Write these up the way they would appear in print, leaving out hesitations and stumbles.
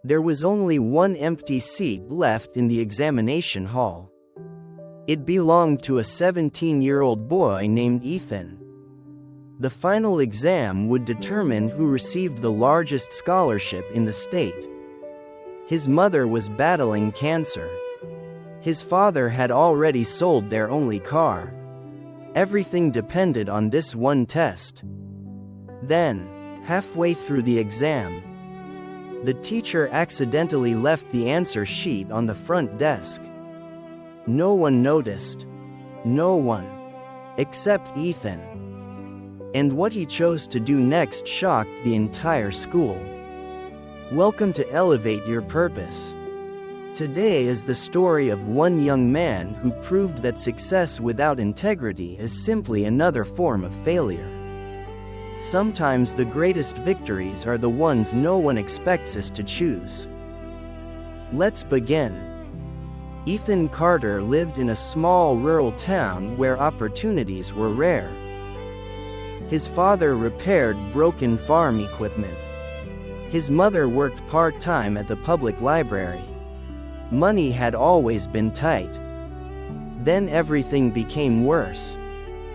There was only one empty seat left in the examination hall. It belonged to a 17-year-old boy named Ethan. The final exam would determine who received the largest scholarship in the state. His mother was battling cancer. His father had already sold their only car. Everything depended on this one test. Then, halfway through the exam, the teacher accidentally left the answer sheet on the front desk. No one noticed. No one. Except Ethan. And what he chose to do next shocked the entire school. Welcome to Elevate Your Purpose. Today is the story of one young man who proved that success without integrity is simply another form of failure. Sometimes the greatest victories are the ones no one expects us to choose. Let's begin. Ethan Carter lived in a small rural town where opportunities were rare. His father repaired broken farm equipment. His mother worked part-time at the public library. Money had always been tight. Then everything became worse.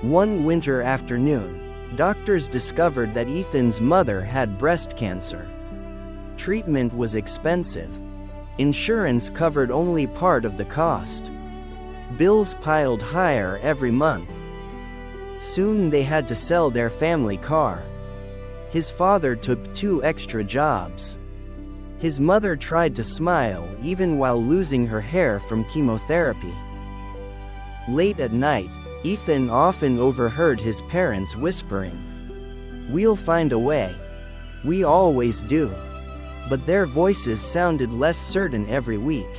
One winter afternoon, doctors discovered that Ethan's mother had breast cancer. Treatment was expensive. Insurance covered only part of the cost. Bills piled higher every month. Soon they had to sell their family car. His father took 2 extra jobs. His mother tried to smile even while losing her hair from chemotherapy. Late at night, Ethan often overheard his parents whispering, "We'll find a way. We always do." But their voices sounded less certain every week.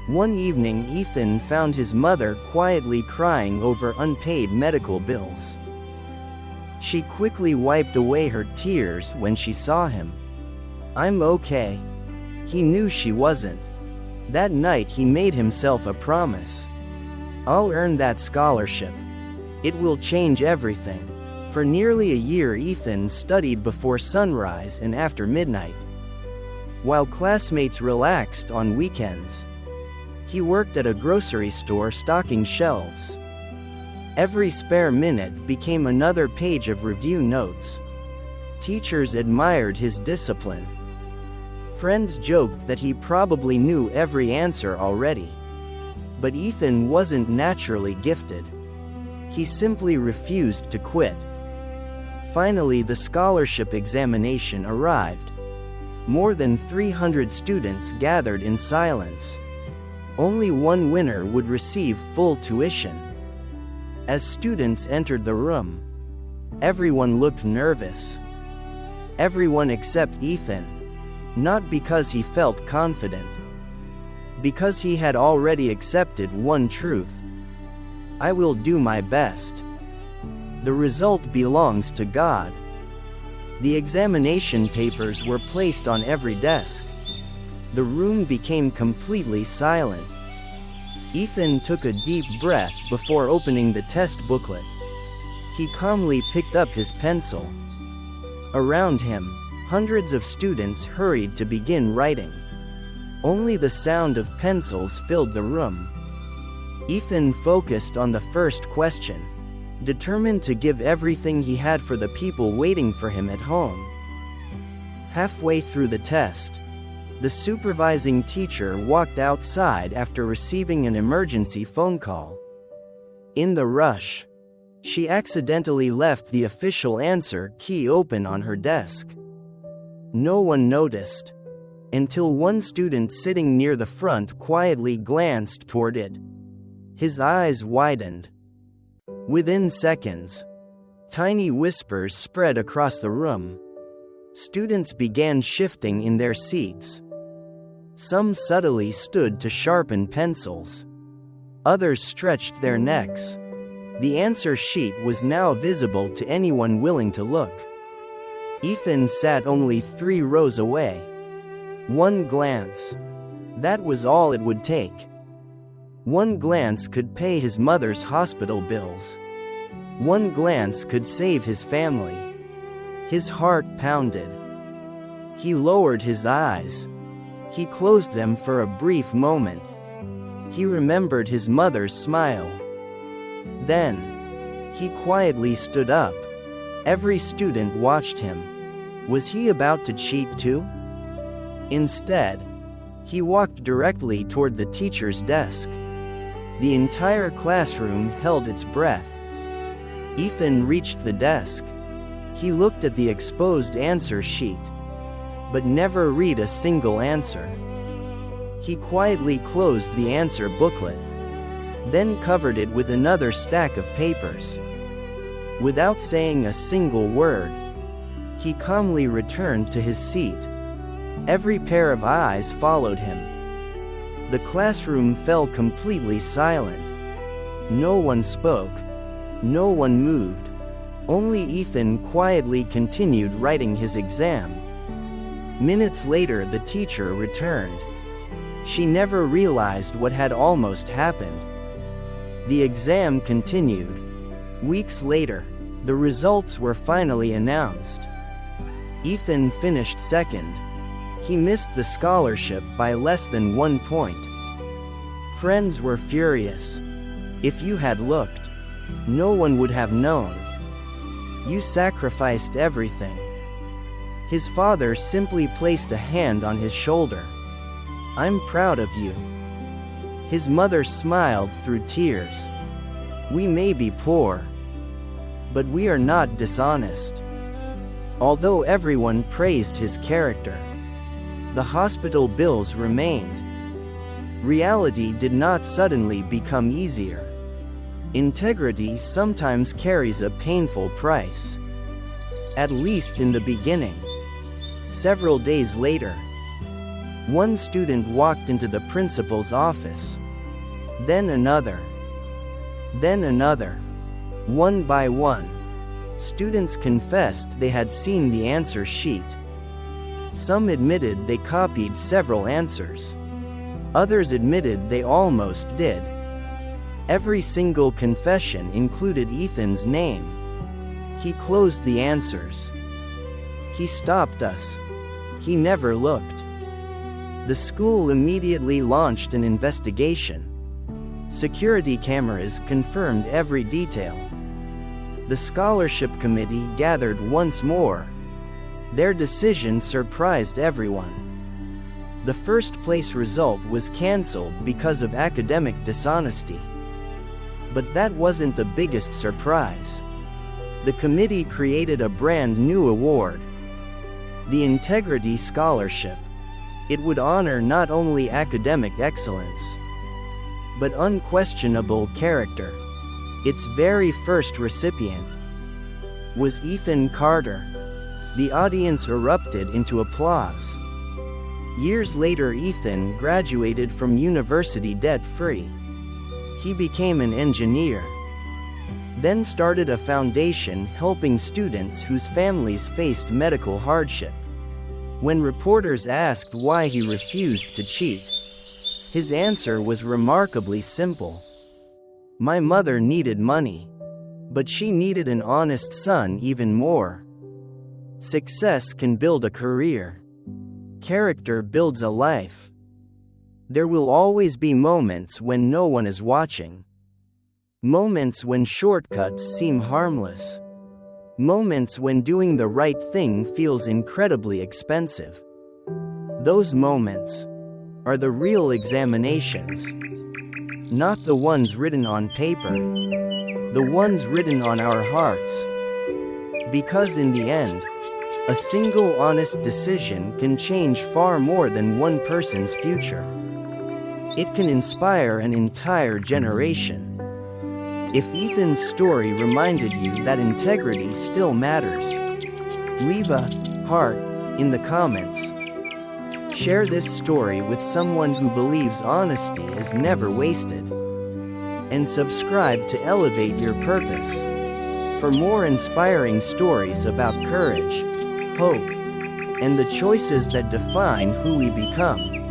One evening, Ethan found his mother quietly crying over unpaid medical bills. She quickly wiped away her tears when she saw him. "I'm okay." He knew she wasn't. That night he made himself a promise. "I'll earn that scholarship. It will change everything." For nearly a year Ethan studied before sunrise and after midnight. While classmates relaxed on weekends, he worked at a grocery store stocking shelves. Every spare minute became another page of review notes. Teachers admired his discipline. Friends joked that he probably knew every answer already. But Ethan wasn't naturally gifted. He simply refused to quit. Finally, the scholarship examination arrived. More than 300 students gathered in silence. Only one winner would receive full tuition. As students entered the room, everyone looked nervous. Everyone except Ethan. Not because he felt confident. Because he had already accepted one truth. "I will do my best. The result belongs to God." The examination papers were placed on every desk. The room became completely silent. Ethan took a deep breath before opening the test booklet. He calmly picked up his pencil. Around him, hundreds of students hurried to begin writing. Only the sound of pencils filled the room. Ethan focused on the first question, determined to give everything he had for the people waiting for him at home. Halfway through the test, the supervising teacher walked outside after receiving an emergency phone call. In the rush, she accidentally left the official answer key open on her desk. No one noticed, until one student sitting near the front quietly glanced toward it. His eyes widened. Within seconds, tiny whispers spread across the room. Students began shifting in their seats. Some subtly stood to sharpen pencils. Others stretched their necks. The answer sheet was now visible to anyone willing to look. Ethan sat only 3 rows away. One glance. That was all it would take. One glance could pay his mother's hospital bills. One glance could save his family. His heart pounded. He lowered his eyes. He closed them for a brief moment. He remembered his mother's smile. Then, he quietly stood up. Every student watched him. Was he about to cheat too? Instead, he walked directly toward the teacher's desk. The entire classroom held its breath. Ethan reached the desk. He looked at the exposed answer sheet, but never read a single answer. He quietly closed the answer booklet, then covered it with another stack of papers. Without saying a single word, he calmly returned to his seat. Every pair of eyes followed him. The classroom fell completely silent. No one spoke. No one moved. Only Ethan quietly continued writing his exam. Minutes later, the teacher returned. She never realized what had almost happened. The exam continued. Weeks later, the results were finally announced. Ethan finished second. He missed the scholarship by less than 1 point. Friends were furious. If you had looked, no one would have known. You sacrificed everything. His father simply placed a hand on his shoulder. I'm proud of you. His mother smiled through tears. We may be poor, but we are not dishonest. Although everyone praised his character, the hospital bills remained. Reality did not suddenly become easier. Integrity sometimes carries a painful price. At least in the beginning. Several days later, one student walked into the principal's office. Then another. Then another. One by one, students confessed they had seen the answer sheet. Some admitted they copied several answers. Others admitted they almost did. Every single confession included Ethan's name. He closed the answers. He stopped us. He never looked. The school immediately launched an investigation. Security cameras confirmed every detail. The scholarship committee gathered once more. Their decision surprised everyone. The first place result was cancelled because of academic dishonesty. But that wasn't the biggest surprise. The committee created a brand new award, the Integrity Scholarship. It would honor not only academic excellence, but unquestionable character. Its very first recipient was Ethan Carter. The audience erupted into applause. Years later, Ethan graduated from university debt-free. He became an engineer, then started a foundation helping students whose families faced medical hardship. When reporters asked why he refused to cheat, his answer was remarkably simple. My mother needed money, but she needed an honest son even more. Success can build a career. Character builds a life. There will always be moments when no one is watching. Moments when shortcuts seem harmless. Moments when doing the right thing feels incredibly expensive. Those moments are the real examinations. Not the ones written on paper. The ones written on our hearts. Because in the end, a single honest decision can change far more than one person's future. It can inspire an entire generation. If Ethan's story reminded you that integrity still matters, leave a heart in the comments. Share this story with someone who believes honesty is never wasted. And subscribe to elevate your purpose. For more inspiring stories about courage, hope, and the choices that define who we become.